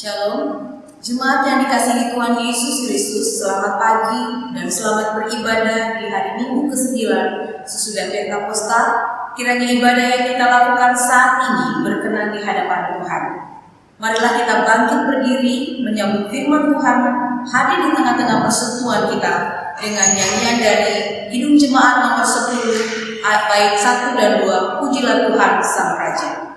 Shalom, jemaat yang dikasihi Tuhan Yesus Kristus, selamat pagi dan selamat beribadah di hari Minggu ke-9 sesudah Pentakosta. Kiranya ibadah yang kita lakukan saat ini berkenan di hadapan Tuhan. Marilah kita bangkit berdiri menyambut firman Tuhan, hadir di tengah-tengah persekutuan kita dengan nyanyian dari Kidung Jemaat nomor 10 bait 1 dan 2, Pujilah Tuhan Sang Raja.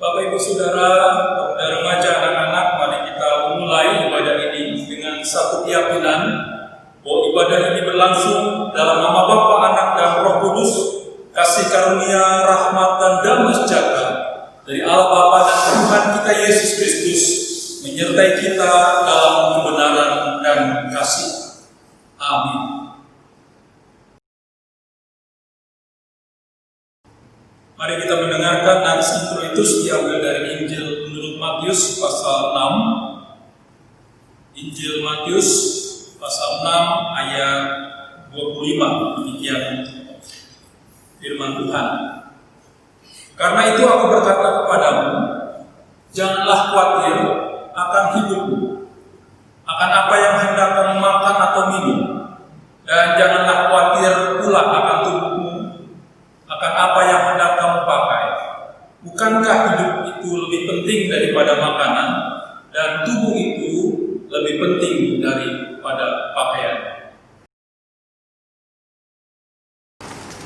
Bapak Ibu Saudara, remaja anak-anak, mari kita mulai ibadah ini dengan satu keyakinan bahwa ibadah ini berlangsung dalam nama Bapa, Anak, dan Roh Kudus, kasih karunia, rahmat, dan damai sejahtera dari Allah Bapa dan Tuhan kita Yesus Kristus menyertai kita dalam kebenaran dan kasih. Amin. Mari kita mendengarkan nats introitus diambil dari Injil menurut Matius pasal 6. Injil Matius pasal 6 ayat 25. Demikian firman Tuhan. Karena itu aku berkata kepadamu, janganlah khawatir akan hidupmu, akan apa yang hendak kamu makan atau minum, dan janganlah khawatir pula akan tubuhmu, akan apa yang hendak kamu pakai. Bukankah hidup itu lebih penting daripada makanan, dan tubuh itu lebih penting daripada pakaian?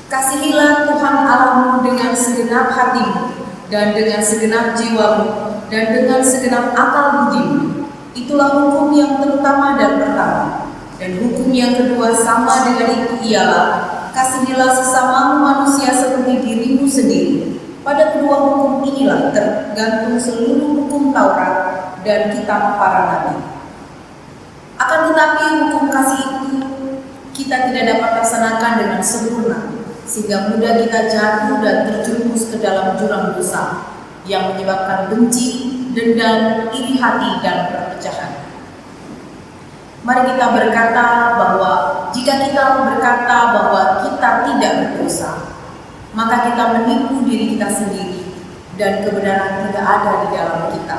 Kasihilah Tuhan Allahmu dengan segenap hatimu, dan dengan segenap jiwamu, dan dengan segenap akal budimu. Itulah hukum yang terutama dan pertama. Dan hukum yang kedua sama dengan itu ialah, kasihilah sesamamu manusia seperti dirimu sendiri. Pada kedua hukum inilah tergantung seluruh hukum Taurat dan kitab para nabi. Akan tetapi hukum kasih itu kita tidak dapat laksanakan dengan sempurna, sehingga mudah kita jatuh dan terjerumus ke dalam jurang dosa yang menyebabkan benci, dendam, iri hati, dan perpecahan. Mari kita berkata bahwa jika kita berkata bahwa kita tidak berdosa, maka kita menipu diri kita sendiri dan kebenaran tidak ada di dalam kita.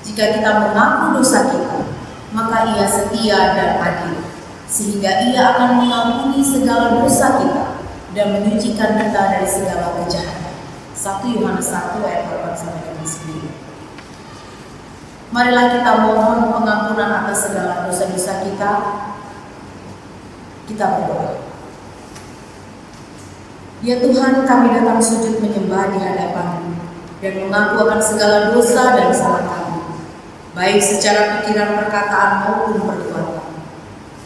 Jika kita mengaku dosa kita, maka Ia setia dan adil, sehingga Ia akan mengampuni segala dosa kita dan menyucikan kita dari segala kejahatan. 1 Yohanes 1 ayat 8-9. Marilah kita mohon pengampunan atas segala dosa-dosa kita. Kita berdoa. Ya Tuhan, kami datang sujud menyembah di hadapan-Mu dan mengaku akan segala dosa dan salah kami, baik secara pikiran, perkataan maupun perbuatan.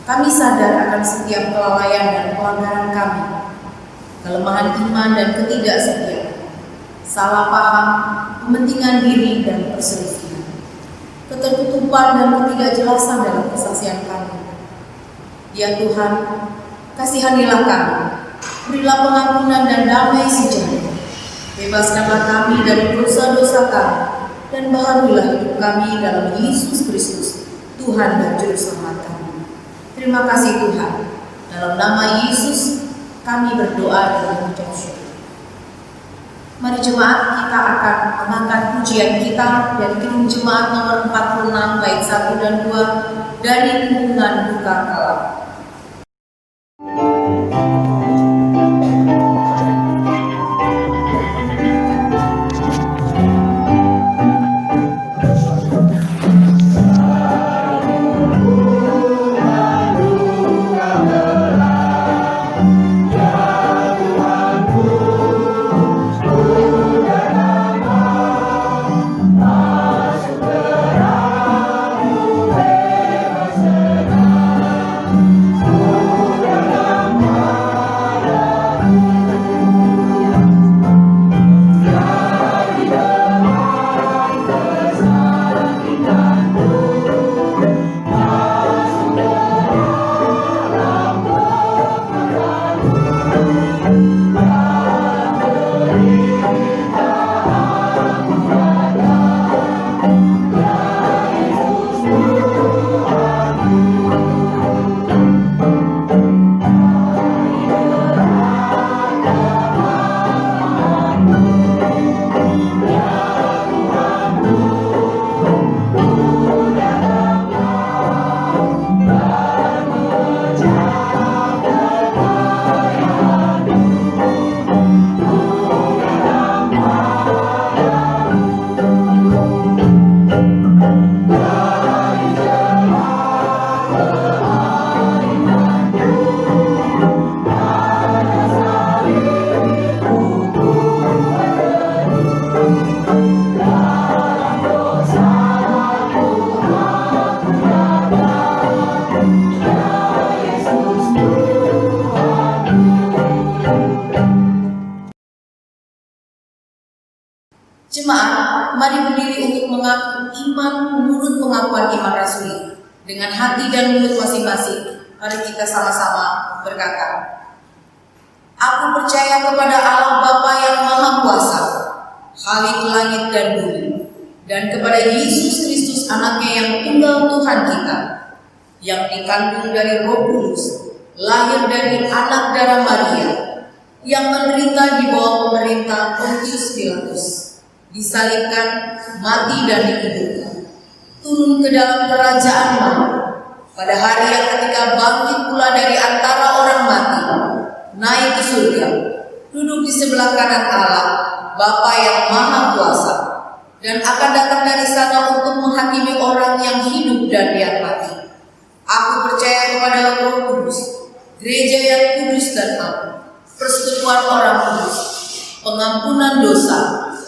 Kami sadar akan setiap kelalaian dan pelanggaran kami, kelemahan iman dan ketidaksetiaan, salah paham, kepentingan diri dan perselisihan, ketertutupan dan ketidakjelasan dalam kesaksian kami. Ya Tuhan, kasihanilah kami, berilah pengampunan dan damai sejahtera, bebaskanlah kami dari dosa-dosa kami, dan baharuilah hidup kami dalam Yesus Kristus, Tuhan dan Juru Selamat kami. Terima kasih Tuhan, dalam nama Yesus kami berdoa dan mengucap syukur. Mari jemaat, kita akan mengangkat pujian kita dari Kidung Jemaat nomor 46 bait 1 dan 2 dari Hubungan Duka Kala. Jemaat, mari berdiri untuk mengaku iman menurut pengakuan iman rasuli. Dengan hati dan mulut masing-masing, mari kita sama-sama berkata, Aku percaya kepada Allah Bapa yang Maha Kuasa, Khalik langit dan bumi, dan kepada Yesus Kristus Anaknya yang tunggal Tuhan kita, yang dikandung dari Roh Kudus, lahir dari anak darah Maria, yang menderita di bawah pemerintah Pontius Pilatus, disalibkan, mati dan dikuburkan, turun ke dalam kerajaan maut, pada hari yang ketika bangkit pula dari antara orang mati, naik ke surga, duduk di sebelah kanan Allah, Bapa yang Maha Kuasa, dan akan datang dari sana untuk menghakimi orang yang hidup dan yang mati. Aku percaya kepada Roh Kudus, gereja yang kudus dan aman, persekutuan orang kudus, pengampunan dosa,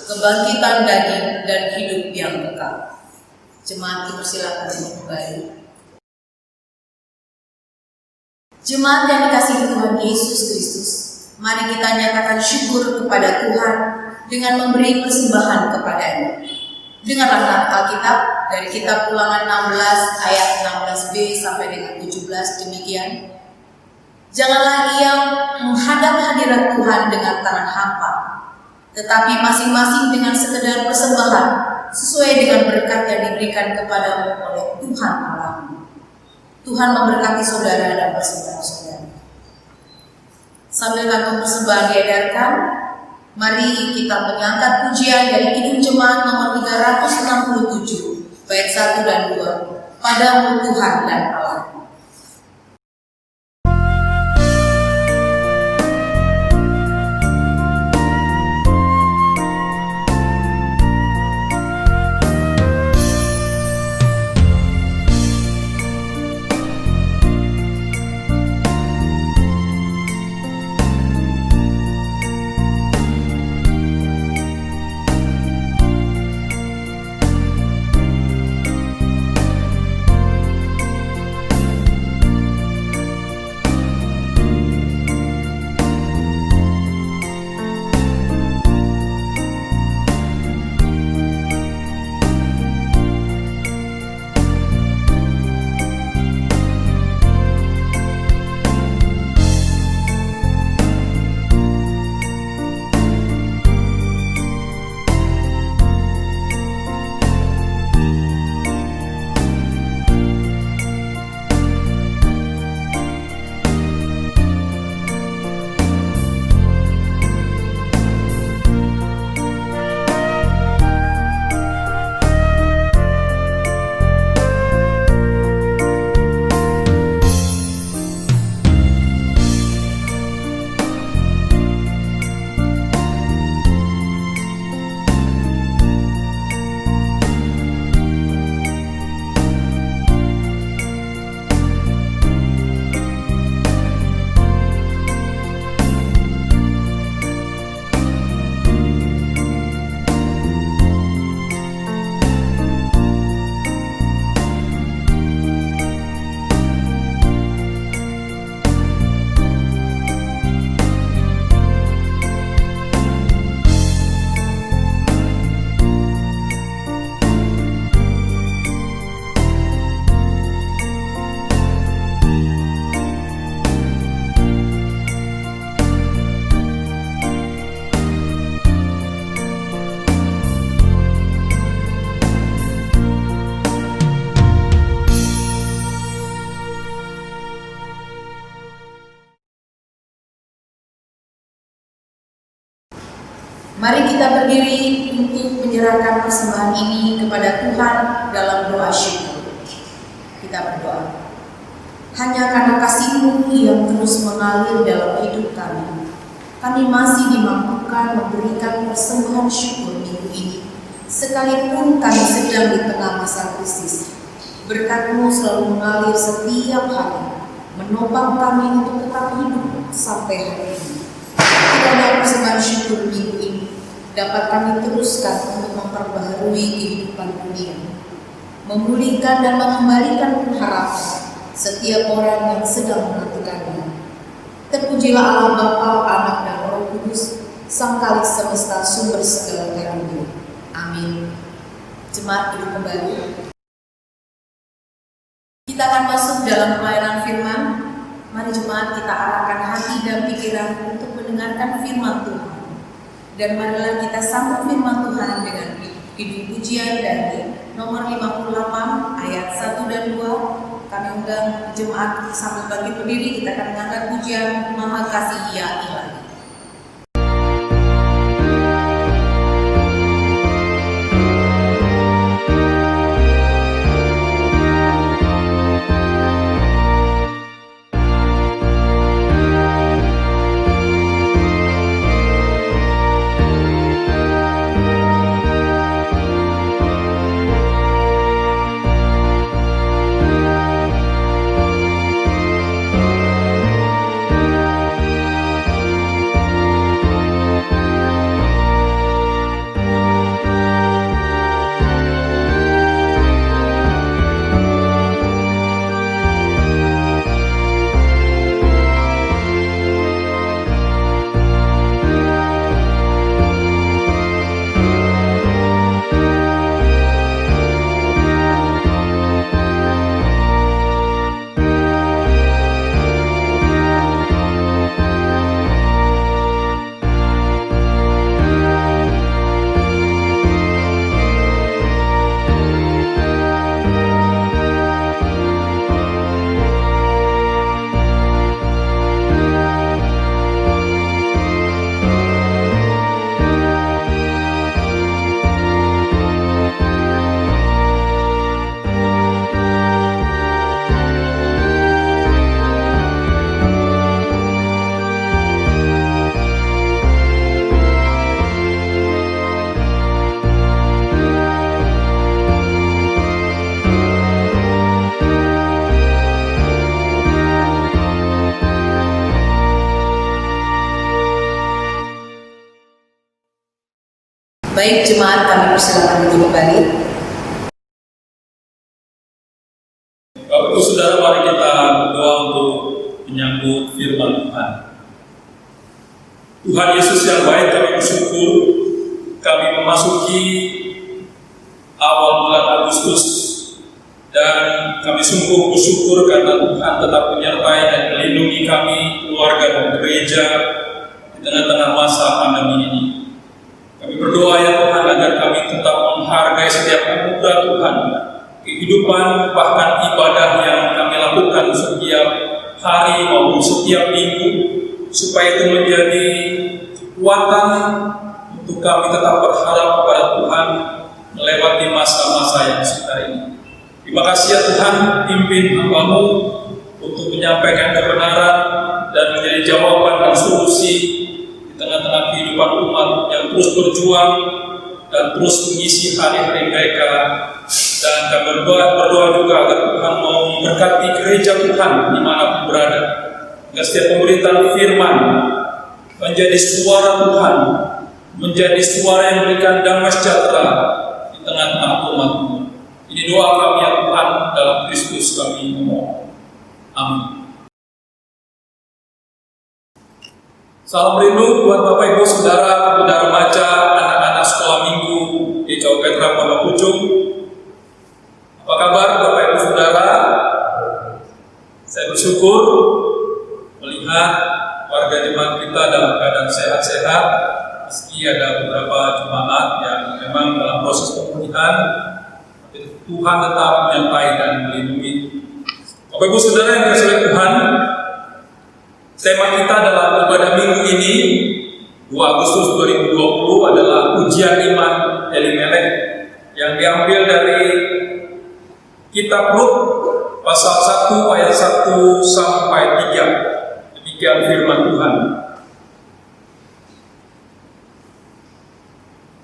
kebangkitan daging dan hidup yang kekal. Jemaat dipersilakan untuk kembali. Jemaat yang dikasihi Tuhan Yesus Kristus, mari kita nyatakan syukur kepada Tuhan dengan memberi persembahan kepada-Nya. Dengarlah nats Alkitab dari kitab Ulangan 16 ayat 16b sampai dengan 17 demikian. Janganlah ia menghadap hadirat Tuhan dengan tangan hampa, tetapi masing-masing dengan sekedar persembahan sesuai dengan berkat yang diberikan kepadamu oleh Tuhan Allahmu. Tuhan memberkati saudara dan persembahan-saudara. Sambil kantong persembahan diedarkan, mari kita mengangkat pujian dari Kidung Jemaat nomor 367 bait 1 dan 2, Padamu Tuhan dan Allah. Mari kita berdiri untuk menyerahkan persembahan ini kepada Tuhan dalam doa syukur. Kita berdoa. Hanya karena kasih-Mu yang terus mengalir dalam hidup kami masih dimampukan memberikan persembahan syukur minggu ini, sekalipun kami sedang di tengah masa krisis. Berkat-Mu selalu mengalir setiap hari, menopang kami untuk tetap hidup sampai hari ini. Kiranya persembahan syukur minggu ini dapat kami teruskan untuk memperbaharui kehidupan dunia, memulihkan dan mengembalikan pengharapan setiap orang yang sedang menantikannya. Terpujilah Allah Bapa, Anak dan Roh Kudus, Sang Kalik semesta, sumber segala karunia. Amin. Jemaat hidup kembali. Kita akan masuk dalam pelayanan firman. Mari jemaat kita arahkan hati dan pikiran untuk mendengarkan firman Tuhan. Dan marilah kita sambut firman Tuhan dengan kidung pujian dari nomor 58 ayat 1 dan 2. Kami undang jemaat sambil bagi berdiri, kita akan mengangkat pujian Maha Kasih Ya Ilahi. Baik jemaat, kami persilakan duduk kembali. Bapak Ibu Saudara, mari kita berdoa untuk menyambut firman Tuhan. Tuhan Yesus yang baik, kami bersyukur kami memasuki awal bulan Agustus, dan kami sungguh bersyukur karena Tuhan tetap menyertai dan melindungi kami, keluarga dan gereja di tengah-tengah masa pandemi ini. Kami berdoa ya Tuhan agar kami tetap menghargai setiap anugerah Tuhan, kehidupan bahkan ibadah yang kami lakukan setiap hari maupun setiap minggu, supaya itu menjadi kekuatan untuk kami tetap berharap kepada Tuhan melewati masa-masa yang sukar ini. Terima kasih ya Tuhan, pimpin hamba-Mu untuk menyampaikan kebenaran dan menjadi jawaban dan solusi di tengah-tengah kehidupan umat yang terus berjuang dan terus mengisi hari-hari mereka. Dan kami berdoa juga agar Tuhan mau memberkati gereja Tuhan dimanapun berada, agar setiap pemberitaan firman menjadi suara Tuhan, menjadi suara yang memberikan damai sejahtera di tengah-tengah umat. Ini doa kami ya Tuhan, dalam Kristus kami memohon. Amin. Salam rindu buat Bapak Ibu Saudara, pemuda remaja, anak-anak sekolah minggu di Kabupaten Pondok Pucung. Apa kabar Bapak Ibu Saudara? Saya bersyukur melihat warga jemaat kita dalam keadaan sehat-sehat, meski ada beberapa jemaat yang memang dalam proses pemulihan, tapi Tuhan tetap menyertai dan melindungi. Bapak Ibu Saudara yang dikasihi Tuhan, tema kita dalam ibadah minggu ini 2 Agustus 2020 adalah ujian iman Elimelek yang diambil dari Kitab Rut pasal 1 ayat 1 sampai 3. Demikian firman Tuhan.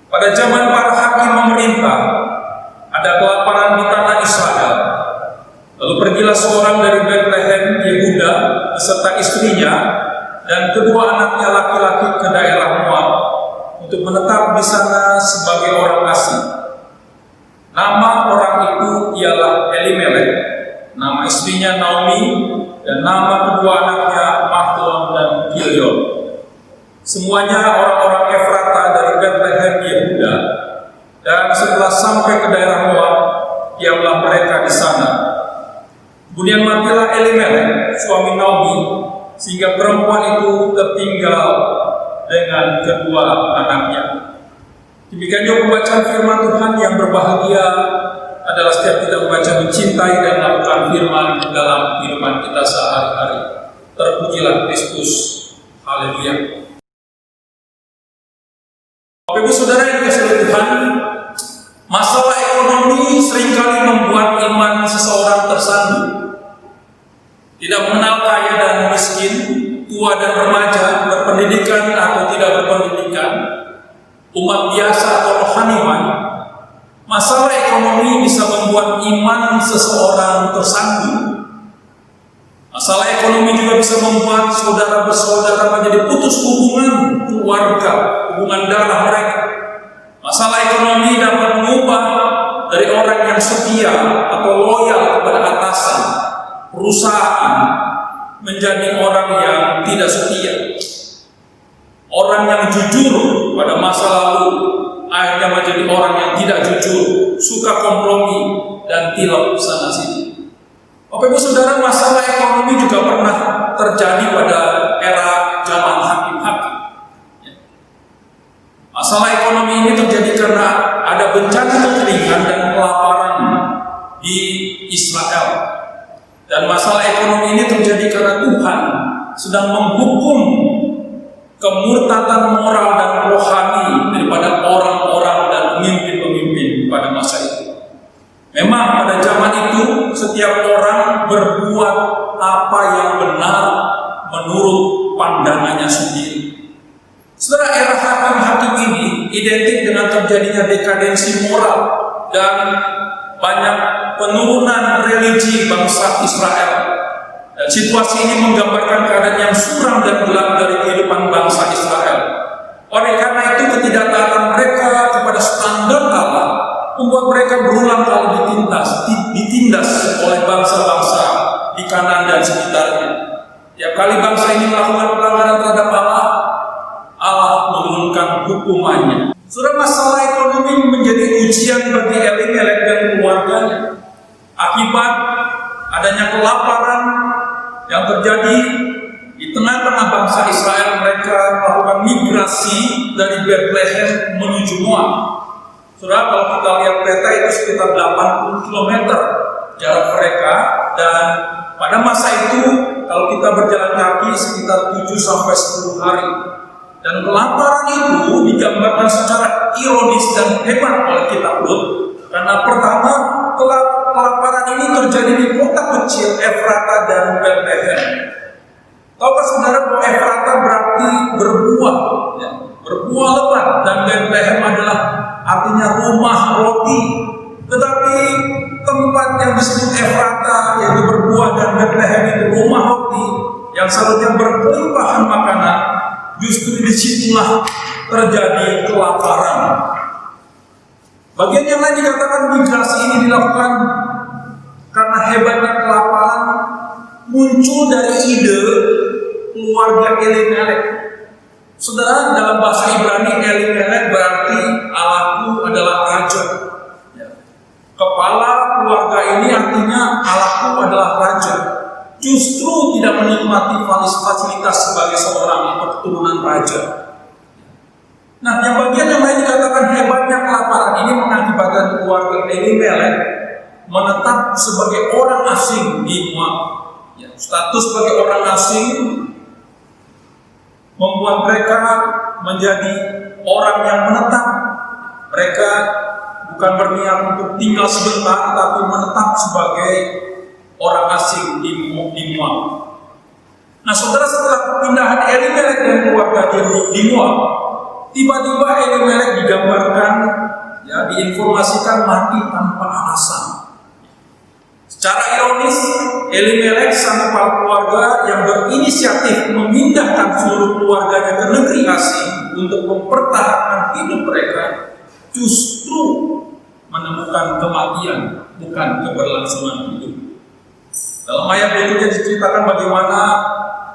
Pada zaman para hakim memerintah, ada kelaparan di tanah Israel. Lalu pergilah seorang dari Bethlehem, Yehuda, beserta istrinya dan kedua anaknya laki-laki ke daerah Moab untuk menetap di sana sebagai orang asing. Nama orang itu ialah Elimelek, nama istrinya Naomi, dan nama kedua anaknya Mahlon dan Kilion. Semuanya orang-orang Efrata dari Bethlehem, Yehuda. Dan setelah sampai ke daerah Moab, diamlah mereka di sana. Kemudian matilah Elimelek, suami Naomi, sehingga perempuan itu tertinggal dengan kedua anaknya. Demikian juga pembacaan firman Tuhan. Yang berbahagia adalah setiap kita membaca, mencintai dan melakukan firman dalam kehidupan kita sehari-hari. Terpujilah Kristus. Haleluya. Bapak Ibu Saudara yang dikasihi oleh Tuhan, masalah ekonomi seringkali membuat iman seseorang tersandung. Tidak mengenal kaya dan miskin, tua dan remaja, berpendidikan atau tidak berpendidikan, umat biasa atau rohaniwan, masalah ekonomi bisa membuat iman seseorang tersandung. Masalah ekonomi juga bisa membuat saudara bersaudara menjadi putus hubungan keluarga, hubungan darah mereka. Masalah ekonomi dapat mengubah dari orang yang setia atau loyal kepada atasan, perusahaan, menjadi orang yang tidak setia. Orang yang jujur pada masa lalu akhirnya menjadi orang yang tidak jujur, suka kompromi dan tilap sana sini. Bapak Ibu Saudara, masalah ekonomi juga pernah terjadi pada era zaman hakim-hakim. Masalah ekonomi ini terjadi karena ada bencana kekeringan dan kelaparan di Israel. Dan masalah ekonomi ini terjadi karena Tuhan sedang menghukum kemurtatan moral dan rohani daripada orang-orang dan pemimpin-pemimpin pada masa itu. Memang pada zaman itu setiap orang berbuat apa yang benar menurut pandangannya sendiri. Setelah era hakim-hakim ini identik dengan terjadinya dekadensi moral dan banyak penurunan religi bangsa Israel. Dan situasi ini menggambarkan keadaan yang suram dan gelap dari kehidupan bangsa Israel. Oleh karena itu ketidaktaatan mereka kepada standar Allah membuat mereka berulang kali ditindas oleh bangsa-bangsa di Kanaan dan sekitarnya. Tiap kali bangsa ini melakukan pelanggaran terhadap Allah, Allah menurunkan hukumannya. Saudara, masalah ekonomi menjadi ujian bagi Elimelek dan keluarganya. Akibat adanya kelaparan yang terjadi di tengah-tengah bangsa Israel, mereka melakukan migrasi dari Bethlehem menuju Moab. Saudara, kalau kita lihat peta itu sekitar 80 km jarak mereka, dan pada masa itu kalau kita berjalan kaki sekitar 7 sampai 10 hari. Dan kelaparan itu digambarkan secara ironis dan hebat oleh kitab Rut, karena pertama kelaparan ini terjadi di kota kecil Efrata dan Bethlehem. Tahukah saudara bahwa Efrata berarti berbuah, ya, berbuah lebat, dan Bethlehem adalah artinya rumah roti. Tetapi tempat yang disebut Efrata, yaitu berbuah, dan Bethlehem itu rumah roti yang seharusnya berkelimpahan makanan, justru disitulah terjadi kelaparan. Bagian yang lain dikatakan migrasi ini dilakukan karena hebatnya kelaparan muncul dari ide keluarga Elimelek. Saudara, dalam bahasa Ibrani Elimelek berarti Allahku adalah raja. Kepala keluarga ini artinya Allahku adalah raja. Justru tidak menikmati fasilitas sebagai seorang keturunan raja. Nah, yang bagian yang lain dikatakan hebatnya kelaparan ini mengakibatkan keluarga Elimelek menetap sebagai orang asing di Moab. Ya, status sebagai orang asing membuat mereka menjadi orang yang menetap. Mereka bukan berniat untuk tinggal sebentar, tapi menetap sebagai orang asing di Moab. Nah, saudara, setelah perpindahan Elimelek dan keluarga di Moab, tiba-tiba Elimelek digambarkan, diinformasikan mati tanpa alasan. Secara ironis, Elimelek sang kepala keluarga yang berinisiatif memindahkan seluruh keluarganya ke negeri asing untuk mempertahankan hidup mereka, justru menemukan kematian, bukan keberlangsungan hidup. Dalam ayat berikutnya diceritakan bagaimana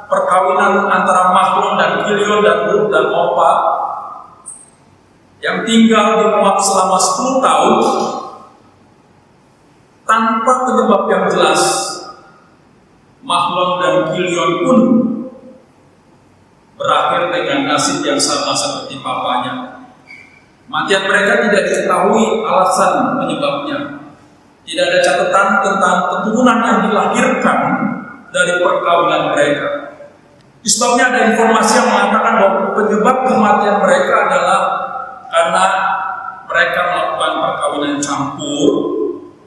perkawinan antara Mahlon dan Kilion dan Rut dan Orpa yang tinggal di Moab selama 10 tahun tanpa penyebab yang jelas. Mahlon dan Kilion pun berakhir dengan nasib yang sama seperti papanya. Kematian mereka tidak diketahui alasan penyebabnya. Tidak ada catatan tentang keturunan yang dilahirkan dari perkawinan mereka. Sebabnya ada informasi yang mengatakan bahwa penyebab kematian mereka adalah karena mereka melakukan perkawinan campur,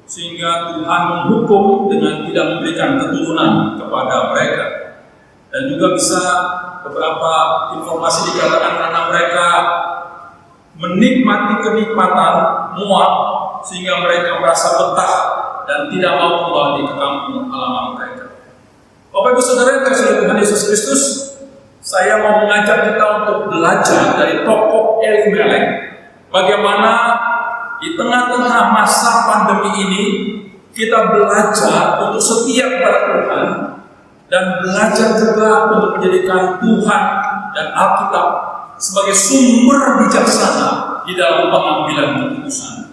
sehingga Tuhan menghukum dengan tidak memberikan keturunan kepada mereka. Dan juga bisa beberapa informasi dikatakan karena mereka menikmati kenikmatan Moab, sehingga mereka merasa betah dan tidak mau kembali ke kampung halaman mereka. Bapak Ibu Saudara yang kasih Tuhan Yesus Kristus, saya mau mengajak kita untuk belajar dari tokoh Elimelek, bagaimana di tengah-tengah masa pandemi ini kita belajar untuk setia kepada Tuhan dan belajar juga untuk menjadikan Tuhan dan Alkitab sebagai sumber bijaksana di dalam pengambilan keputusan.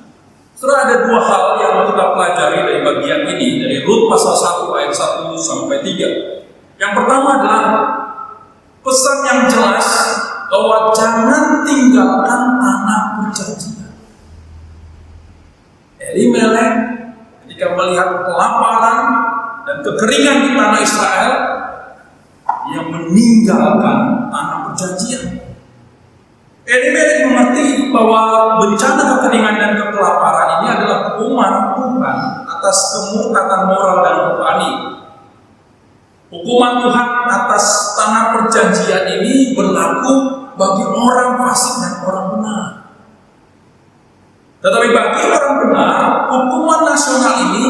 Setelah ada dua hal yang mau kita pelajari dari bagian ini, dari Rut pasal 1 ayat 1 sampai 3. Yang pertama adalah pesan yang jelas bahwa jangan tinggalkan tanah perjanjian. Elimelek ketika melihat kelaparan dan kekeringan di tanah Israel, dia meninggalkan tanah perjanjian. Elimelek mengerti bahwa bencana kekeringan dan kelaparan ini adalah hukuman Tuhan atas kemurkaan moral dan rohani. Hukuman Tuhan atas tanah perjanjian ini berlaku bagi orang fasik dan orang benar. Tetapi bagi orang benar, hukuman nasional ini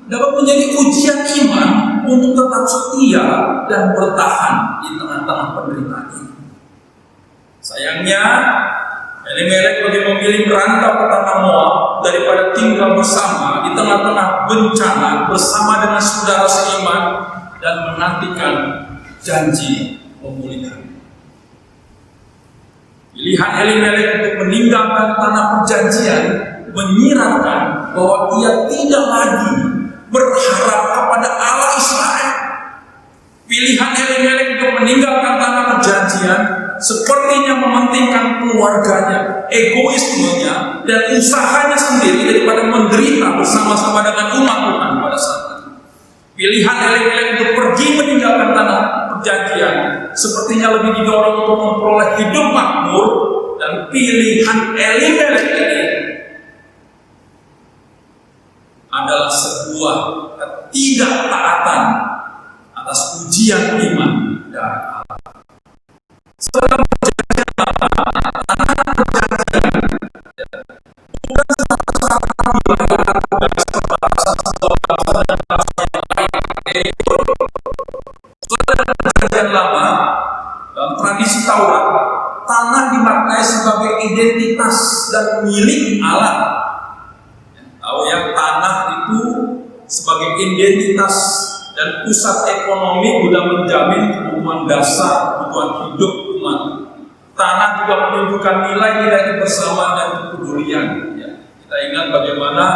dapat menjadi ujian iman untuk tetap setia dan bertahan di tengah-tengah penderitaan ini. Sayangnya, Elimelek lebih memilih merantau ke tanah Moab daripada tinggal bersama di tengah-tengah bencana bersama dengan saudara seiman dan menantikan janji pemulihan. Pilihan Elimelek untuk meninggalkan tanah perjanjian menyiratkan bahwa ia tidak lagi berharap kepada Allah Israel. Pilihan Elimelek untuk meninggalkan tanah perjanjian sepertinya mementingkan keluarganya, egoismenya, dan usahanya sendiri daripada menderita bersama-sama dengan umat Tuhan pada saat itu. Pilihan Elimelek untuk pergi meninggalkan tanah perjanjian sepertinya lebih didorong untuk memperoleh hidup makmur, dan pilihan Elimelek ini adalah sebuah ketidaktaatan atas ujian iman dari Allah. Setelah perjanjian lama, tanah perjanjian bukan semata-mata wilayah dari setelah perjanjian lama, dalam tradisi Taurat, tanah dimaknai sebagai identitas dan milik Allah. Tahu ya, tanah itu sebagai identitas dan pusat ekonomi guna menjamin kebutuhan dasar, kebutuhan hidup umat. Tanah juga menunjukkan nilai-nilai kebersamaan dan kepedulian. Ya, kita ingat bagaimana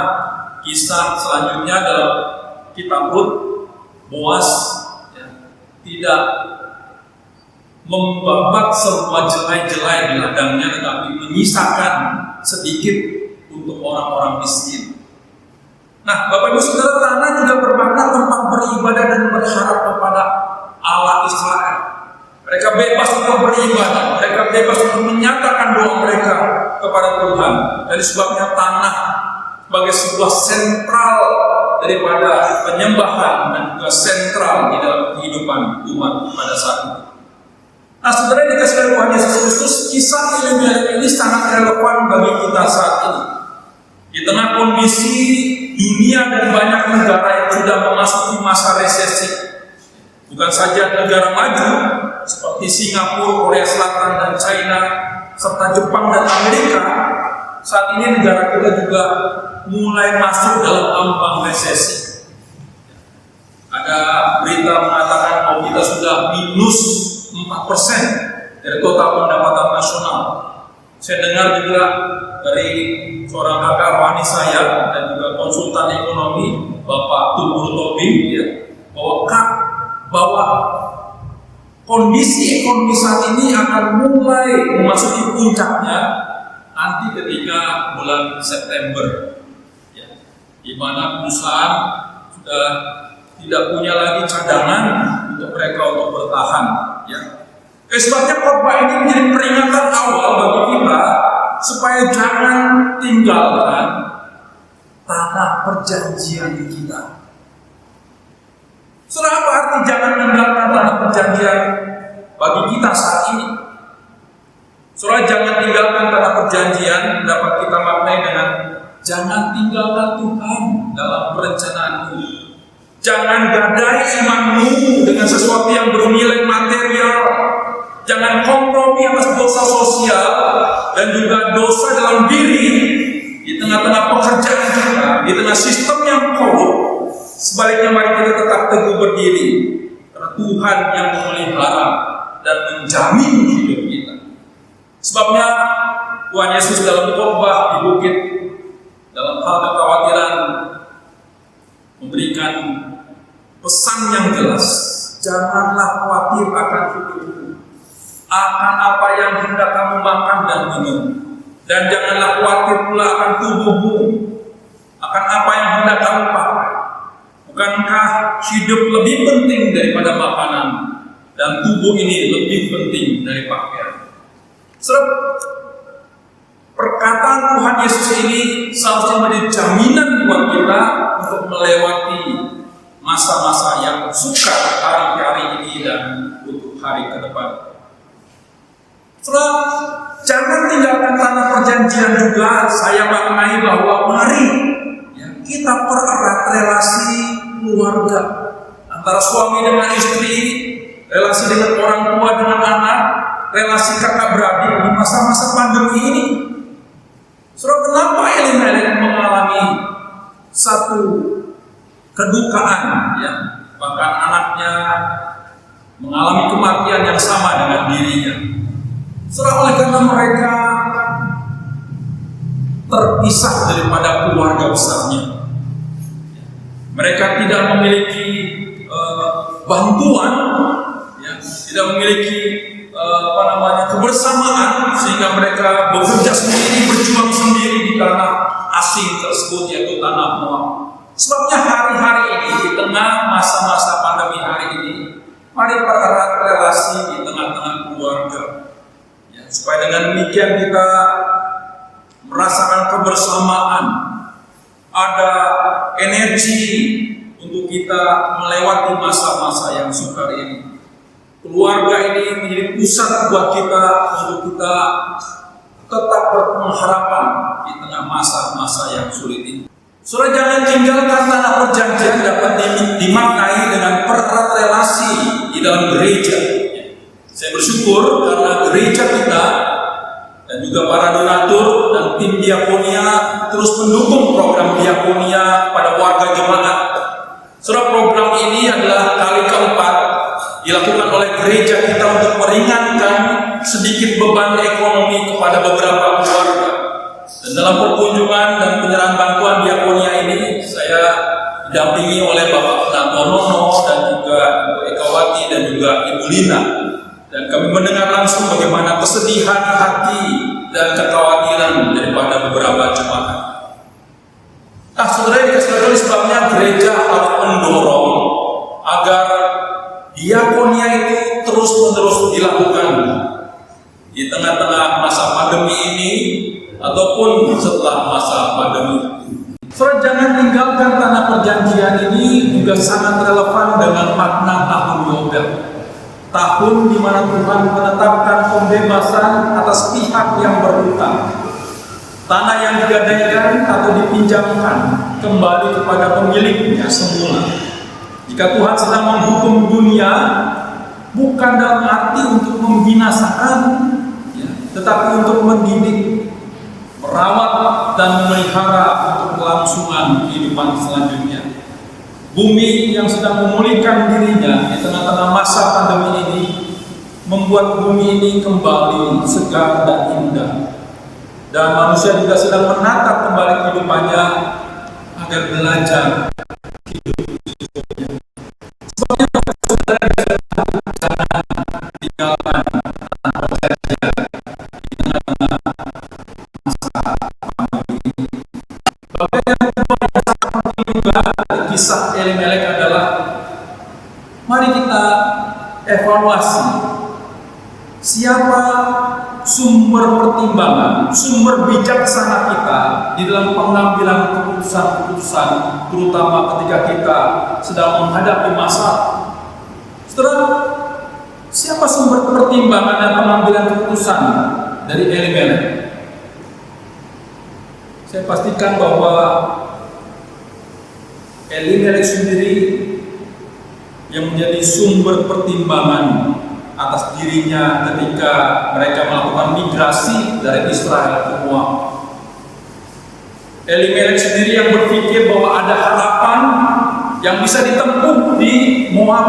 kisah selanjutnya dalam kitab Rut, Boas tidak membabat semua jelai-jelai di ladangnya, tetapi menyisakan sedikit untuk orang-orang miskin. Nah, Bapak Ibu Saudara, tanah juga bermakna tempat beribadah dan berharap kepada Allah Israel. Mereka bebas untuk beribadah, mereka mereka bebas untuk menyatakan doa mereka kepada Tuhan. Dari sebabnya tanah sebagai sebuah sentral daripada penyembahan dan juga sentral di dalam kehidupan umat pada saat itu. Nah, saudara dikasih Tuhan Yesus Kristus, kisah Elimelek ini sangat relevan bagi kita saat ini. Di tengah kondisi dunia dan banyak negara yang sudah memasuki masa resesi, bukan saja negara maju seperti Singapura, Korea Selatan, dan China, serta Jepang dan Amerika, saat ini negara kita juga mulai masuk dalam ambang resesi. Ada berita mengatakan bahwa kita sudah minus 4% dari total pendapatan nasional. Saya dengar juga dari seorang kakak rohani saya dan juga konsultan ekonomi, Bapak Tumbur Tobing, ya, bahwa kondisi ekonomi saat ini akan mulai memasuki puncaknya nanti ketika bulan September, ya, di mana perusahaan sudah tidak punya lagi cadangan untuk mereka untuk bertahan. Ya. Sebabnya khotbah ini menjadi peringatan awal bagi kita supaya jangan tinggalkan tanah perjanjian kita. Saudara, apa arti jangan tinggalkan tanah perjanjian bagi kita saat ini? Saudara, jangan tinggalkan tanah perjanjian dapat kita maknai dengan jangan tinggalkan Tuhan dalam perencanaanmu. Jangan gadai imanmu dengan sesuatu yang bernilai material. Jangan kompromi atas dosa sosial dan juga dosa dalam diri di tengah-tengah pekerjaan kita, di tengah sistem yang korup. Sebaliknya mari kita tetap teguh berdiri karena Tuhan yang memelihara dan menjamin hidup kita. Sebabnya Tuhan Yesus dalam khotbah di bukit dalam hal kekhawatiran memberikan pesan yang jelas. Janganlah khawatir akan hidupmu, akan apa yang hendak kamu makan dan minum, dan janganlah khawatir pula akan tubuhmu, akan apa yang hendak kamu pakai. Bukankah hidup lebih penting daripada makanan, dan tubuh ini lebih penting dari pakaian? Sebab perkataan Tuhan Yesus ini seharusnya menjadi jaminan buat kita untuk melewati masa-masa yang sukar hari-hari ini dan untuk hari ke depan. Setelah jangan tinggalkan tanah perjanjian juga, saya maknai bahwa mari ya, kita pererat relasi keluarga antara suami dengan istri, relasi dengan orang tua dengan anak, relasi kakak beradik di masa-masa pandemi ini. Saudara, kenapa Elimelek mengalami satu kedukaan, ya, bahkan anaknya mengalami kematian yang sama dengan dirinya. Saudara, oleh karena mereka terpisah daripada keluarga besarnya, mereka tidak memiliki bantuan, ya, tidak memiliki kebersamaan, sehingga mereka bekerja sendiri, berjuang sendiri di tanah asing tersebut, yaitu tanah Moab. Sebabnya hari-hari ini, di tengah masa-masa pandemi hari ini, mari pererat relasi di tengah-tengah keluarga, ya, supaya dengan demikian kita merasakan kebersamaan, ada energi untuk kita melewati masa-masa yang sukar ini. Keluarga ini menjadi pusat buat kita untuk kita tetap berpengharapan di tengah masa-masa yang sulit ini. Saudara, jangan tinggalkan tanah perjanjian dapat dimaknai dengan pererat relasi di dalam gereja. Saya bersyukur karena gereja kita dan juga para donatur dan tim diakonia terus mendukung program diakonia pada warga jemaat. Saudara, program ini adalah kali keempat dilakukan oleh gereja kita untuk meringankan sedikit beban ekonomi kepada beberapa keluarga. Dan dalam perkunjungan dan penyerahan bantuan diakonia ini, saya didampingi oleh Bapak Natonono dan juga Ibu Ekawati dan juga Ibu Lina. Dan kami mendengar langsung bagaimana kesedihan hati dan kekhawatiran daripada beberapa jemaat. Nah, saudara, dikasih sebabnya gereja harus mendorong agar diakonia itu terus-menerus dilakukan. di tengah-tengah masa pandemi ini ataupun setelah masa pandemi. Saudara, jangan tinggalkan tanah perjanjian ini juga sangat relevan dengan makna tahun Yobel. Tahun di mana Tuhan menetapkan pembebasan atas pihak yang berhutang. Tanah yang digadaikan atau dipinjamkan kembali kepada pemiliknya semula. Jika Tuhan sedang menghukum dunia, bukan dalam arti untuk membinasakan, ya, tetapi untuk mendidik, merawat, dan memelihara untuk kelangsungan kehidupan selanjutnya. Bumi yang sedang memulihkan dirinya di tengah-tengah masa pandemi ini membuat bumi ini kembali segar dan indah. Dan manusia juga sedang menatap kembali kehidupannya agar belajar hidup sesungguhnya. Sebabnya saudara jangan tinggalkan tanah perjanjian di tengah-tengah masa pandemi ini. Bapak yang penting juga dari kisah Elimelek adalah mari kita evaluasi siapa sumber pertimbangan, sumber bijaksana kita di dalam pengambilan keputusan-keputusan, terutama ketika kita sedang menghadapi masalah. Setelah siapa sumber pertimbangan dan pengambilan keputusan dari Elimelek? Saya pastikan bahwa Elimelek sendiri yang menjadi sumber pertimbangan atas dirinya ketika mereka melakukan migrasi dari Israel ke Moab. Elimelek sendiri yang berpikir bahwa ada harapan yang bisa ditempuh di Moab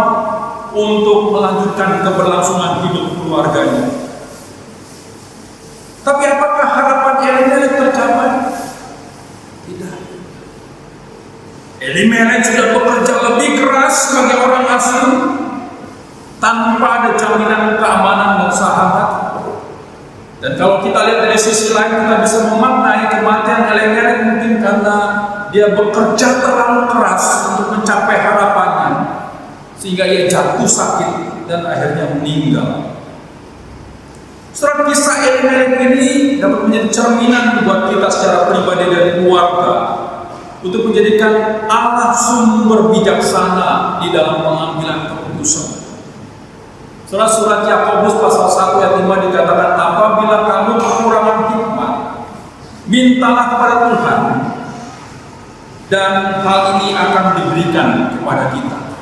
untuk melanjutkan keberlangsungan hidup keluarganya. Tapi apakah harapan Elimelek tercapai? Tidak. Elimelek sudah bekerja lebih keras sebagai orang asing tanpa ada jaminan keamanan dan sahabat. Dan kalau kita lihat dari sisi lain, kita bisa memaknai kematian Elimelek mungkin karena dia bekerja terlalu keras untuk mencapai harapannya, sehingga ia jatuh sakit dan akhirnya meninggal. Setelah kisah Elimelek ini dapat menjadi cerminan buat kita secara pribadi dan keluarga untuk menjadikan Allah sumber bijaksana di dalam pengambilan keputusan. Surat Yakobus pasal 1 ayat 5 dikatakan, apabila kamu kekurangan hikmat, mintalah kepada Tuhan, dan hal ini akan diberikan kepada kita.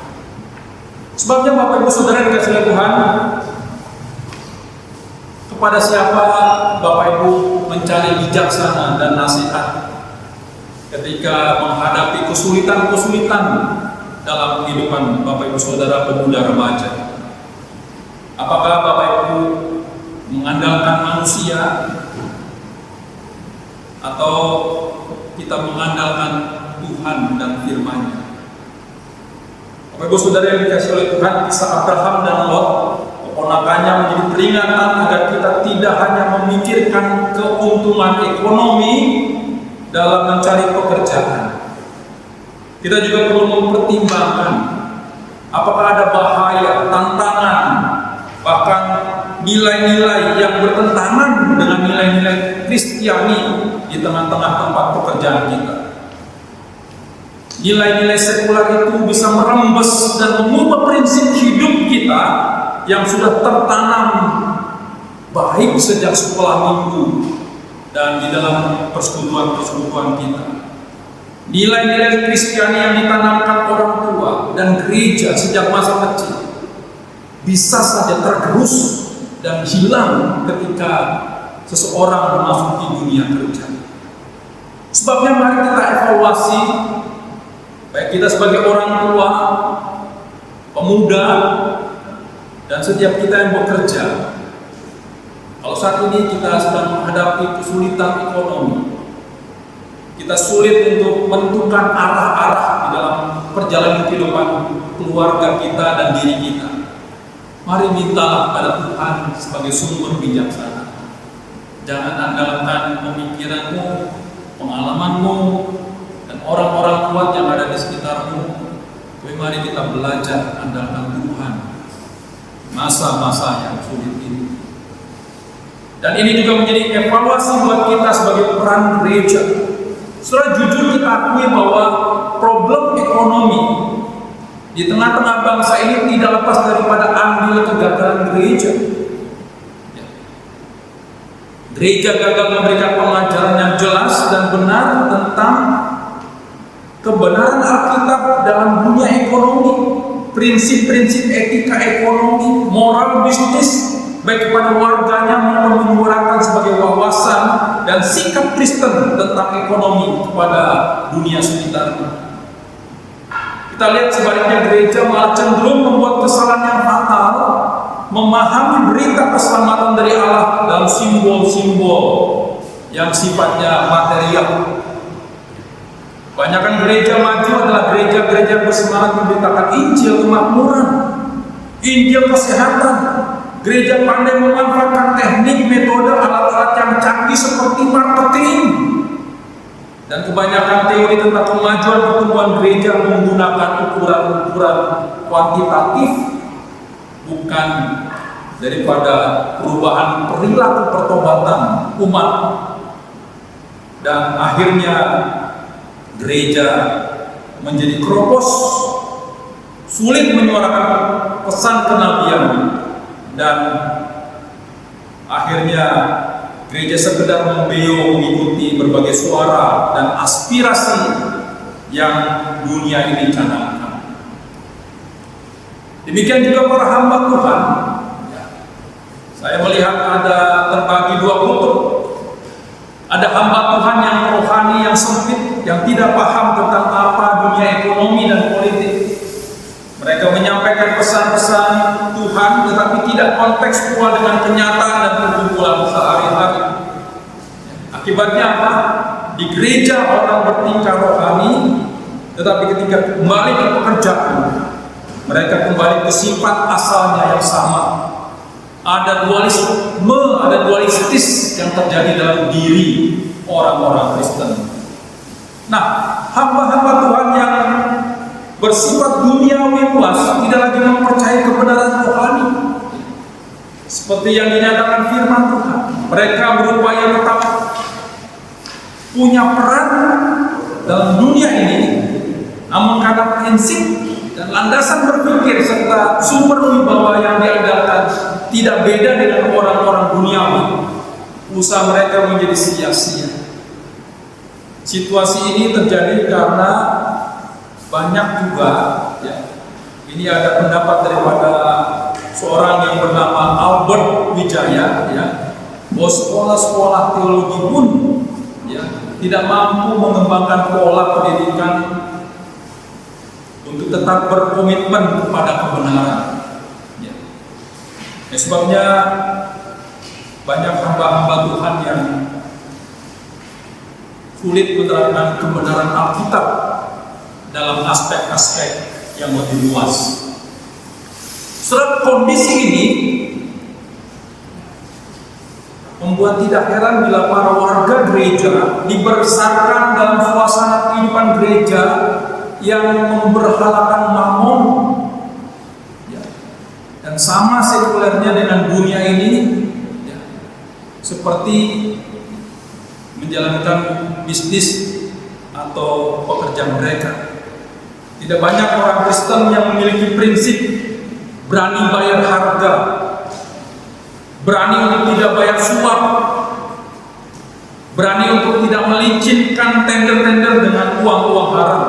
Sebabnya Bapak Ibu Saudara dikasih oleh Tuhan, kepada siapa Bapak Ibu mencari bijaksana dan nasihat ketika menghadapi kesulitan-kesulitan dalam kehidupan Bapak Ibu Saudara pemuda remaja? Apakah Bapak Ibu mengandalkan manusia atau kita mengandalkan Tuhan dan firman-Nya? Bapak Ibu Saudara yang dikasihi oleh Tuhan, kisah Abraham dan Lot, keponakannya menjadi peringatan agar kita tidak hanya memikirkan keuntungan ekonomi dalam mencari pekerjaan. Kita juga perlu mempertimbangkan apakah ada bahaya, tantangan, bahkan nilai-nilai yang bertentangan dengan nilai-nilai Kristiani di tengah-tengah tempat pekerjaan kita. Nilai-nilai sekular itu bisa merembes dan mengubah prinsip hidup kita yang sudah tertanam baik sejak sekolah minggu dan di dalam persekutuan-persekutuan kita. Nilai-nilai Kristiani yang ditanamkan orang tua dan gereja sejak masa kecil bisa saja tergerus dan hilang ketika seseorang memasuki dunia kerja. Sebabnya mari kita evaluasi, baik kita sebagai orang tua, pemuda, dan setiap kita yang bekerja. Kalau saat ini kita sedang menghadapi kesulitan ekonomi, kita sulit untuk menentukan arah-arah di dalam perjalanan kehidupan keluarga kita dan diri kita. Mari mintalah kepada Tuhan sebagai sumber bijaksana. Jangan andalkan pemikiranmu, pengalamanmu, dan orang-orang kuat yang ada di sekitarmu. Tapi mari kita belajar andalkan Tuhan masa-masa yang sulit ini. Dan ini juga menjadi evaluasi buat kita sebagai peran gereja. Saudara, jujur kita akui bahwa problem ekonomi di tengah-tengah bangsa ini tidak lepas daripada andil kegagalan gereja. Gereja gagal memberikan pengajaran yang jelas dan benar tentang kebenaran Alkitab dalam dunia ekonomi, prinsip-prinsip etika ekonomi, moral bisnis, baik kepada warganya maupun menyuarakan sebagai wawasan dan sikap Kristen tentang ekonomi kepada dunia sekitarnya. Kita lihat sebaliknya, gereja malah cenderung membuat kesalahan yang fatal, memahami berita keselamatan dari Allah dalam simbol-simbol yang sifatnya material. Kebanyakan gereja maju adalah gereja-gereja bersemangat memberitakan Injil kemakmuran, Injil kesehatan. Gereja pandai memanfaatkan teknik, metode, alat-alat yang canggih seperti marketing. Dan kebanyakan teori tentang kemajuan pertumbuhan gereja menggunakan ukuran-ukuran kuantitatif, bukan daripada perubahan perilaku pertobatan umat. Dan akhirnya gereja menjadi keropos, sulit menyuarakan pesan kenabian, dan akhirnya gereja sekedar membeo mengikuti berbagai suara dan aspirasi yang dunia ini canangkan. Demikian juga para hamba Tuhan. Saya melihat ada terbagi dua kutub. Ada hamba Tuhan yang rohani, yang sempit, yang tidak paham tentang apa dunia ekonomi dan politik. Mereka menyampaikan pesan-pesan Tuhan tetapi tidak kontekstual dengan kenyataan dan pergumulan sehari-hari. Akibatnya apa? Di gereja orang bertingkah rohani, tetapi ketika kembali ke pekerjaan, mereka kembali ke sifat asalnya yang sama. Ada dualisme, ada dualistis yang terjadi dalam diri orang-orang Kristen. Nah, hamba-hamba Tuhan yang bersifat duniawi puas tidak lagi mempercayai kebenaran rohani seperti yang dinyatakan firman Tuhan. Mereka berupaya tetap punya peran dalam dunia ini, namun karena prinsip dan landasan berpikir serta sumber wibawa yang diandalkan tidak beda dengan orang-orang duniawi, usaha mereka menjadi sia-sia. Situasi ini terjadi karena banyak juga, ya, ini ada pendapat daripada seorang yang bernama Albert Wijaya, ya, bahwa sekolah-sekolah teologi pun, ya, tidak mampu mengembangkan pola pendidikan untuk tetap berkomitmen kepada kebenaran. Ya. Sebabnya banyak hamba-hamba Tuhan yang sulit menerapkan kebenaran Alkitab dalam aspek-aspek yang lebih luas. Sebab kondisi ini membuat tidak heran bila para warga gereja dibesarkan dalam suasana kehidupan gereja yang memberhalakan mamon, ya, dan sama sekulernya dengan dunia ini, ya, seperti menjalankan bisnis atau pekerjaan mereka. Tidak banyak orang Kristen yang memiliki prinsip berani bayar harga, berani untuk tidak bayar suap, berani untuk tidak melicinkan tender-tender dengan uang-uang haram.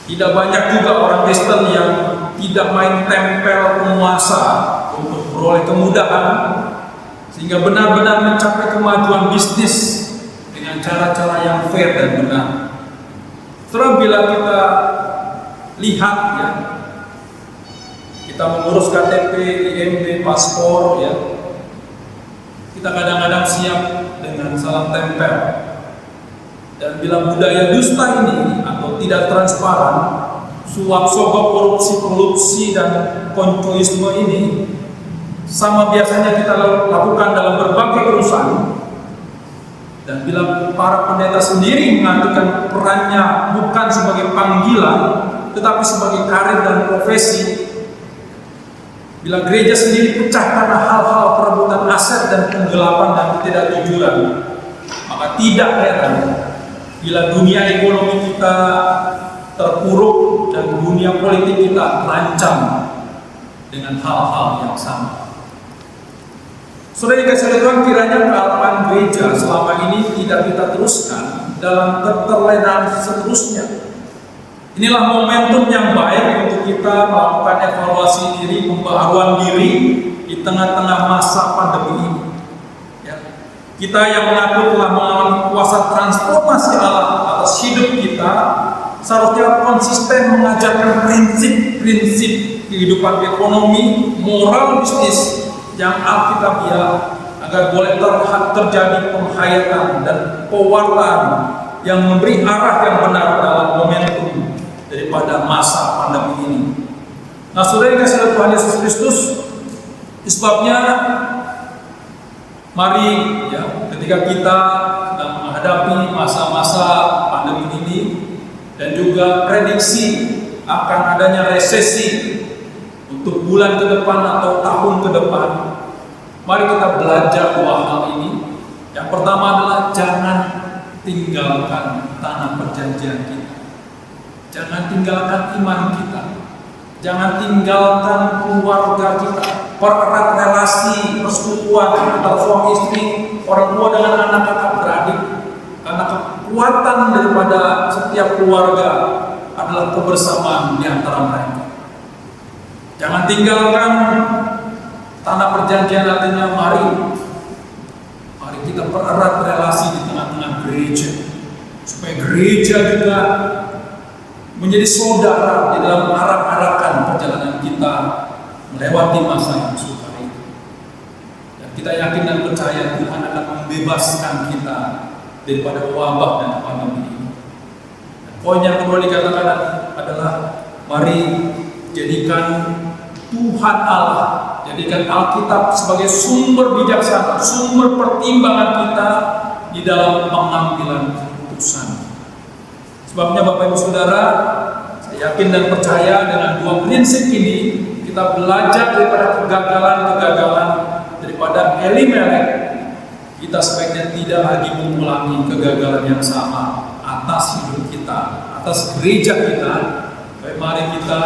Tidak banyak juga orang Kristen yang tidak main tempel penguasa untuk beroleh kemudahan, sehingga benar-benar mencapai kemajuan bisnis dengan cara-cara yang fair dan benar. Terus bila kita lihat, ya, kita mengurus KTP, IMB, paspor, ya, kita kadang-kadang siap dengan salam tempel. Dan bila budaya dusta ini atau tidak transparan, suap sogok, korupsi dan koncoisme ini sama biasanya kita lakukan dalam berbagai urusan. Dan bila para pendeta sendiri mengartikan perannya bukan sebagai panggilan, tetapi sebagai karir dan profesi, Bila gereja sendiri pecah karena hal-hal perebutan aset dan penggelapan dan ketidakjujuran, maka tidak heran bila dunia ekonomi kita terpuruk dan dunia politik kita terancam dengan hal-hal yang sama. Saudara yang kasih Tuhan, kiranya kealaman gereja selama ini tidak kita teruskan dalam keterlenahan seterusnya. Inilah momentum yang baik untuk kita melakukan evaluasi diri, pembaharuan diri di tengah-tengah masa pandemi ini. Ya. Kita yang mengaku telah mengalami kuasa transformasi Allah atas hidup kita, seharusnya konsisten mengajarkan prinsip-prinsip kehidupan ekonomi, moral bisnis yang alkitabiah agar boleh terjadi penghayatan dan pewartaan yang memberi arah yang benar dalam momentum daripada masa pandemi ini. Nah, saudara yang kasih Tuhan Yesus Kristus, sebabnya mari ya, ketika kita sedang menghadapi masa-masa pandemi ini dan juga prediksi akan adanya resesi untuk bulan ke depan atau tahun ke depan, mari kita belajar dua hal ini. Yang pertama adalah jangan tinggalkan tanah perjanjian kita. Jangan tinggalkan iman kita. Jangan tinggalkan keluarga kita. Pererat relasi persekutuan antara suami istri, orang tua dengan anak-anak beradik. Karena kekuatan daripada setiap keluarga adalah kebersamaan di antara mereka. Jangan tinggalkan tanah perjanjian, artinya mari kita pererat relasi di tengah-tengah gereja, supaya gereja juga menjadi saudara di dalam arak-arakan perjalanan kita melewati masa yang sukar itu. Dan kita yakin dan percaya Tuhan akan membebaskan kita daripada wabah dan pandemi ini. Dan poin yang kedua dikatakan adalah mari jadikan Tuhan Allah, jadikan Alkitab sebagai sumber bijaksana, sumber pertimbangan kita di dalam pengambilan keputusan. Sebabnya Bapak Ibu Saudara, saya yakin dan percaya dengan dua prinsip ini kita belajar daripada kegagalan-kegagalan daripada Elimelek. Kita sebaiknya tidak lagi mengulangi kegagalan yang sama atas hidup kita, atas gereja kita. Baik, mari kita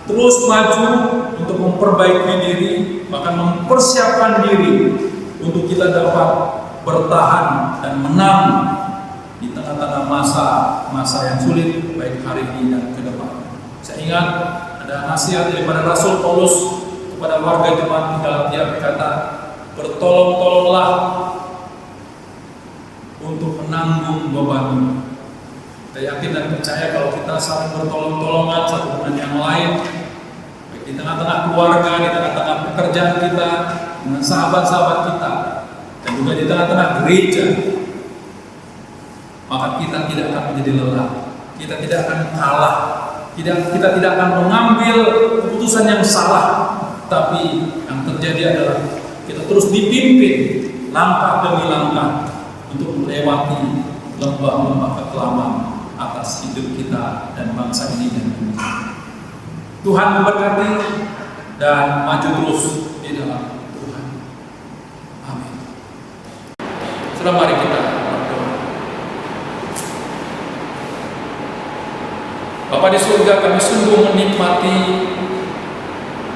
terus maju untuk memperbaiki diri, bahkan mempersiapkan diri untuk kita dapat bertahan dan menang di tengah-tengah masa yang sulit, baik hari ini dan ke depan. Saya ingat ada nasihat daripada Rasul Paulus kepada warga jemaat di Galatia, berkata, bertolong-tolonglah untuk menanggung beban. Kita yakin dan percaya kalau kita saling bertolong-tolongan satu dengan yang lain, baik di tengah-tengah keluarga, di tengah-tengah pekerjaan kita, dengan sahabat-sahabat kita, dan juga di tengah-tengah gereja, maka kita tidak akan menjadi lelah, kita tidak akan kalah, kita tidak akan mengambil keputusan yang salah, tapi yang terjadi adalah kita terus dipimpin langkah demi langkah untuk melewati lembah-lembah kekelaman atas hidup kita dan bangsa ini dan dunia. Tuhan memberkati dan maju terus di dalam Tuhan. Amin. Sudah, mari kita berdoa. Bapa di surga, kami sungguh menikmati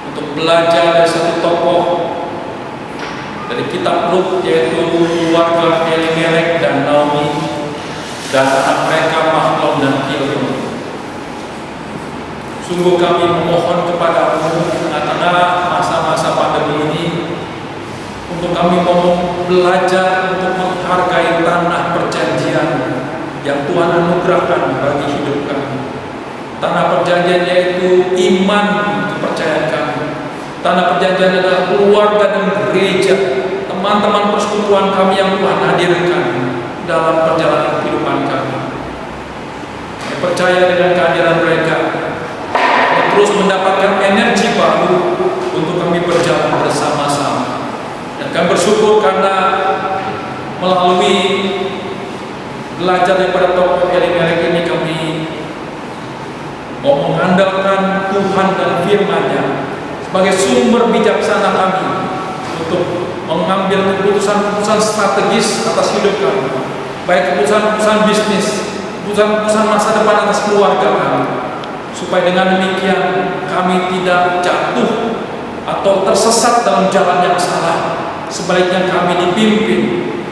untuk belajar dari satu tokoh dari kitab Rut, yaitu keluarga Elimelek dan Naomi dan anak mereka Mahlon dan Kilion. Sungguh kami memohon kepadamu di tengah-tengah masa-masa pandemi ini, untuk kami mau belajar untuk menghargai tanah perjanjian yang Tuhan anugerahkan bagi hidup kami. Tanah perjanjian yaitu iman, kepercayaan kami. Tanah perjanjian adalah keluarga dan gereja, teman-teman persekutuan kami yang Tuhan hadirkan dalam perjalanan kehidupan kami. Kami percaya dengan kehadiran mereka, kami terus mendapatkan energi baru untuk kami berjalan bersama-sama. Dan kami bersyukur karena melalui belajar daripada tokoh Elimelek ini, kami mau mengandalkan Tuhan dan firman-Nya, sebagai sumber bijaksana kami untuk mengambil keputusan-keputusan strategis atas hidup kami, baik keputusan-keputusan bisnis, keputusan-keputusan masa depan atas keluarga kami, supaya dengan demikian kami tidak jatuh atau tersesat dalam jalan yang salah. Sebaliknya kami dipimpin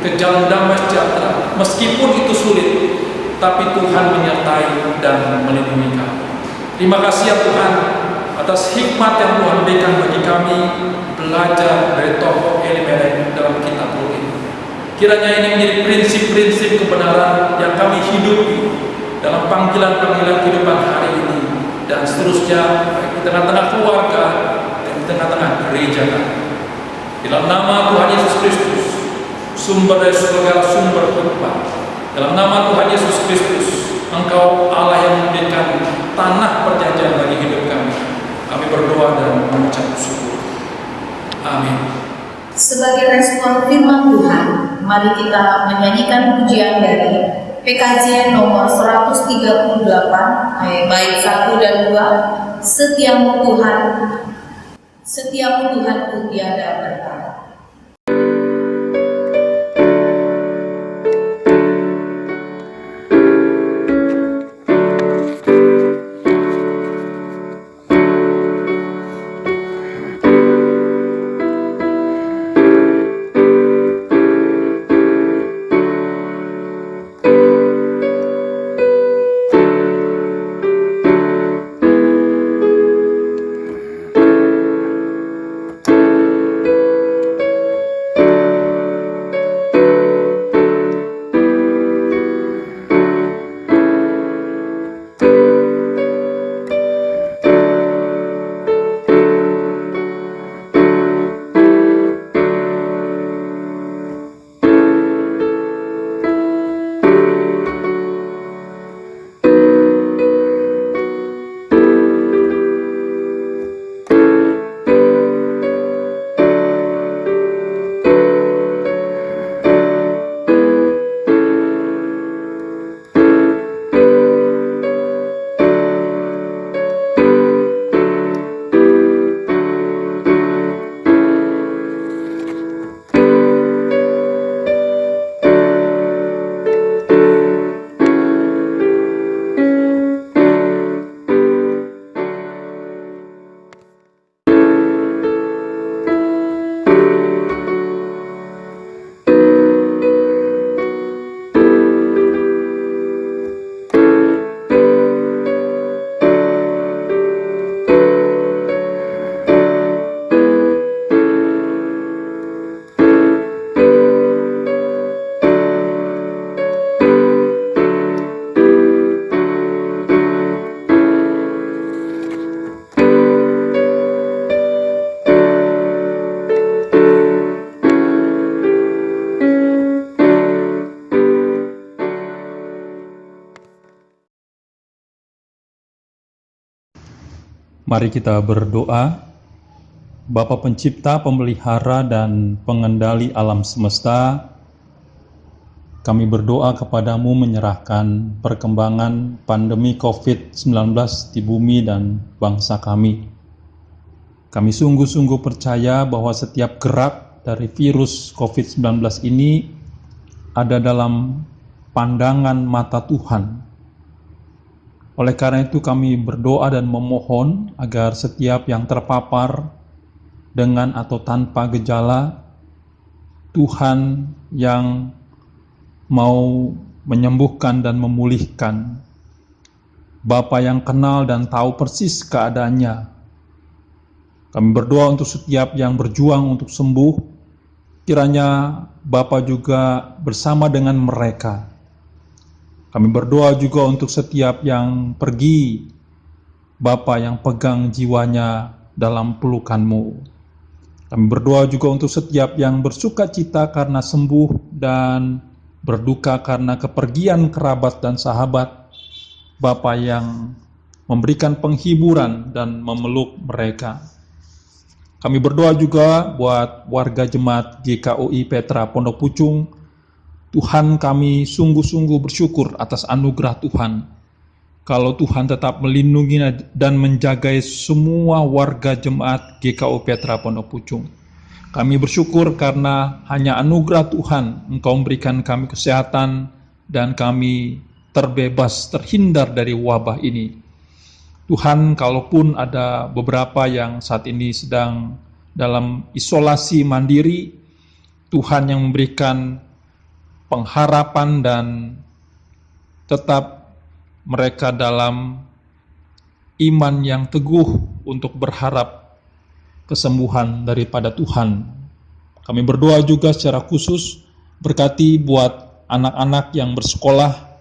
ke jalan damai sejahtera. Meskipun itu sulit, tapi Tuhan menyertai dan melindungi kami. Terima kasih ya Tuhan atas hikmat yang Tuhan berikan bagi kami belajar dari tokoh Elimelek dalam kitab Rut ini. Kiranya ini menjadi prinsip-prinsip kebenaran yang kami hidupi dalam panggilan-panggilan kehidupan hari ini dan seterusnya, baik di tengah-tengah keluarga dan di tengah-tengah gereja kami. Dalam nama Tuhan Yesus Kristus, sumber dari segala sumber hikmat, dalam nama Tuhan Yesus Kristus, Engkau Allah yang memberikan tanah perjanjian bagi hidup kami. Kami berdoa dan mengucap syukur. Amin. Sebagai respon firman Tuhan, mari kita menyanyikan pujian dari PKJ nomor 138 ayat baik 1 dan 2. Setiamu Tuhan, setiamu Tuhanku tiada bertara. Mari kita berdoa. Bapa pencipta, pemelihara, dan pengendali alam semesta, kami berdoa kepadamu menyerahkan perkembangan pandemi COVID-19 di bumi dan bangsa kami. Kami sungguh-sungguh percaya bahwa setiap gerak dari virus COVID-19 ini ada dalam pandangan mata Tuhan. Oleh karena itu kami berdoa dan memohon agar setiap yang terpapar dengan atau tanpa gejala, Tuhan yang mau menyembuhkan dan memulihkan. Bapa yang kenal dan tahu persis keadaannya. Kami berdoa untuk setiap yang berjuang untuk sembuh, kiranya Bapa juga bersama dengan mereka. Kami berdoa juga untuk setiap yang pergi, Bapa yang pegang jiwanya dalam pelukan-Mu. Kami berdoa juga untuk setiap yang bersuka cita karena sembuh dan berduka karena kepergian kerabat dan sahabat, Bapa yang memberikan penghiburan dan memeluk mereka. Kami berdoa juga buat warga jemaat GKUI Petra Pondok Pucung. Tuhan, kami sungguh-sungguh bersyukur atas anugerah Tuhan. kalau Tuhan tetap melindungi dan menjaga semua warga jemaat GKU Petra Pondok Pucung. Kami bersyukur karena hanya anugerah Tuhan Engkau memberikan kami kesehatan dan kami terbebas, terhindar dari wabah ini. Tuhan, kalaupun ada beberapa yang saat ini sedang dalam isolasi mandiri, Tuhan yang memberikan pengharapan dan tetap mereka dalam iman yang teguh untuk berharap kesembuhan daripada Tuhan. Kami berdoa juga secara khusus berkati buat anak-anak yang bersekolah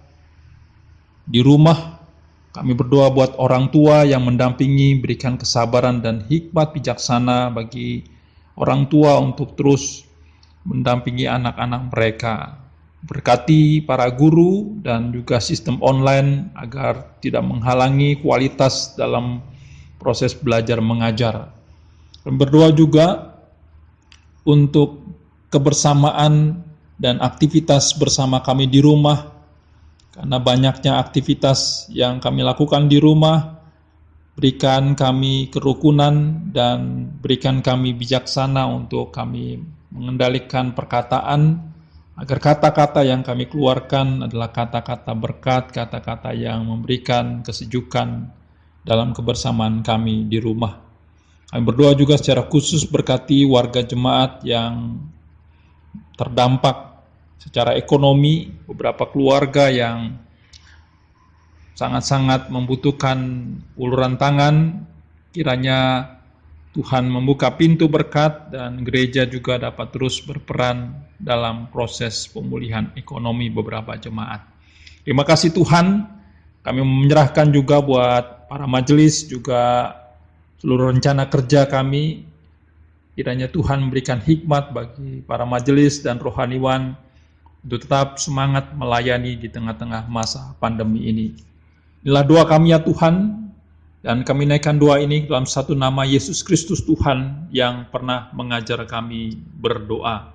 di rumah. Kami berdoa buat orang tua yang mendampingi, berikan kesabaran dan hikmat bijaksana bagi orang tua untuk terus mendampingi anak-anak mereka. Berkati para guru dan juga sistem online agar tidak menghalangi kualitas dalam proses belajar mengajar. Dan berdoa juga untuk kebersamaan dan aktivitas bersama kami di rumah, karena banyaknya aktivitas yang kami lakukan di rumah. Berikan kami kerukunan dan berikan kami bijaksana untuk kami mengendalikan perkataan, agar kata-kata yang kami keluarkan adalah kata-kata berkat, kata-kata yang memberikan kesejukan dalam kebersamaan kami di rumah. Kami berdoa juga secara khusus berkati warga jemaat yang terdampak secara ekonomi, beberapa keluarga yang sangat-sangat membutuhkan uluran tangan. Kiranya Tuhan membuka pintu berkat dan gereja juga dapat terus berperan dalam proses pemulihan ekonomi beberapa jemaat. Terima kasih Tuhan, kami menyerahkan juga buat para majelis, juga seluruh rencana kerja kami. Kiranya Tuhan memberikan hikmat bagi para majelis dan rohaniwan untuk tetap semangat melayani di tengah-tengah masa pandemi ini. Inilah doa kami ya Tuhan, dan kami naikkan doa ini dalam satu nama Yesus Kristus Tuhan yang pernah mengajar kami berdoa.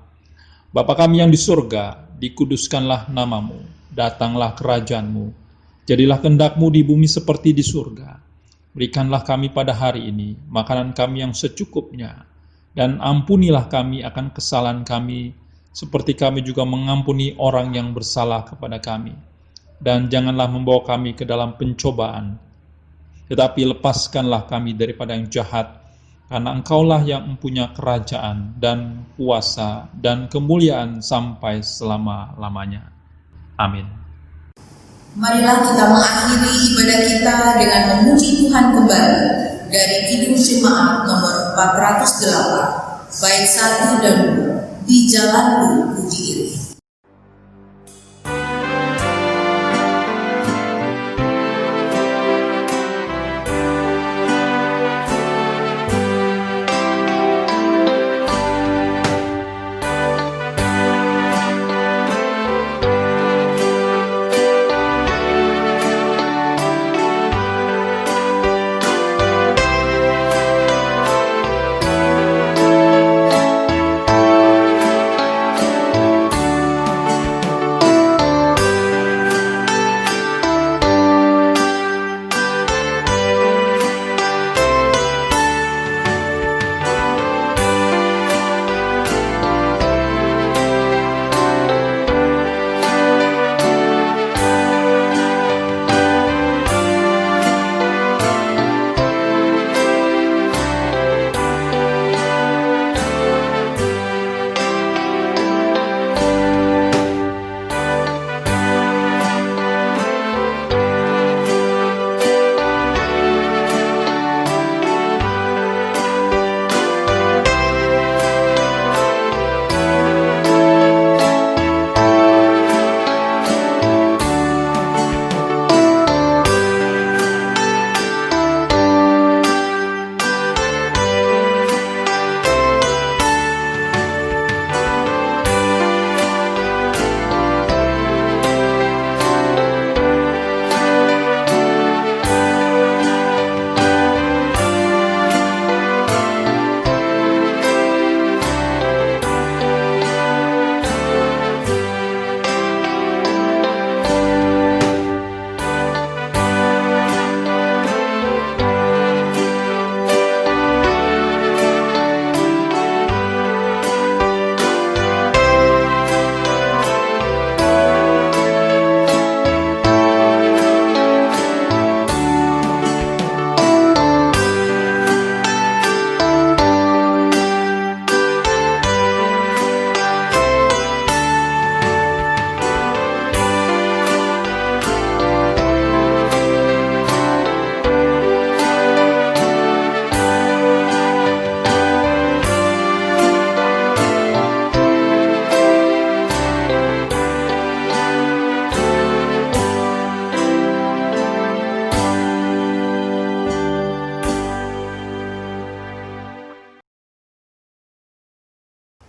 Bapa kami yang di surga, dikuduskanlah namamu, datanglah kerajaan-Mu, jadilah kehendak-Mu di bumi seperti di surga. Berikanlah kami pada hari ini makanan kami yang secukupnya, dan ampunilah kami akan kesalahan kami, seperti kami juga mengampuni orang yang bersalah kepada kami. Dan janganlah membawa kami ke dalam pencobaan, tetapi lepaskanlah kami daripada yang jahat, karena Engkaulah yang mempunyai kerajaan dan kuasa dan kemuliaan sampai selama-lamanya. Amin. Marilah kita mengakhiri ibadah kita dengan memuji Tuhan kembali dari Kidung Jemaat nomor 408, bait 1 dan 2, di Jalanku Puji Iri.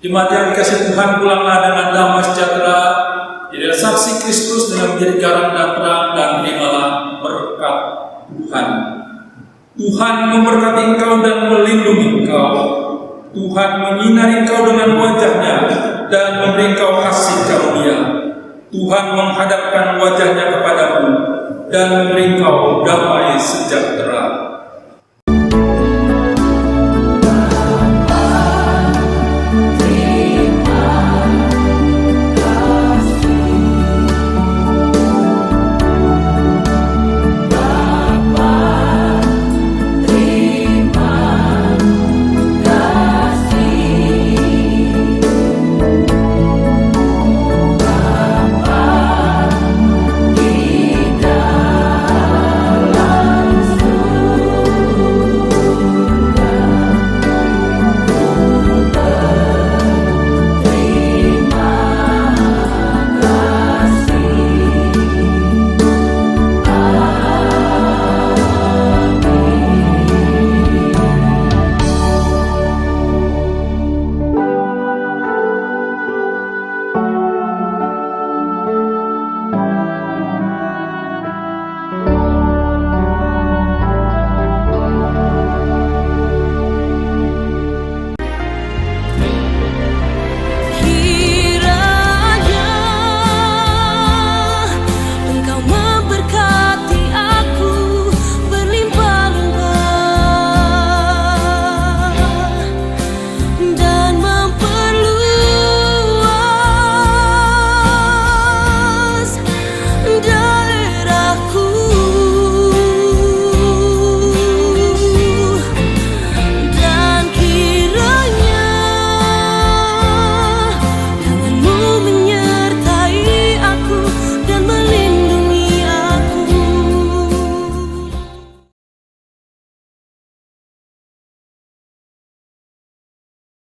Jemaat yang dikasih Tuhan, pulanglah dengan damai sejahtera, jadilah saksi Kristus dengan menjadi garam dan terang, dan terimalah berkat Tuhan. Tuhan memberkati engkau dan melindungi engkau. Tuhan menyinari engkau dengan wajah-Nya dan memberi engkau kasih karunia. Tuhan menghadapkan wajah-Nya kepadamu dan memberi engkau damai sejahtera.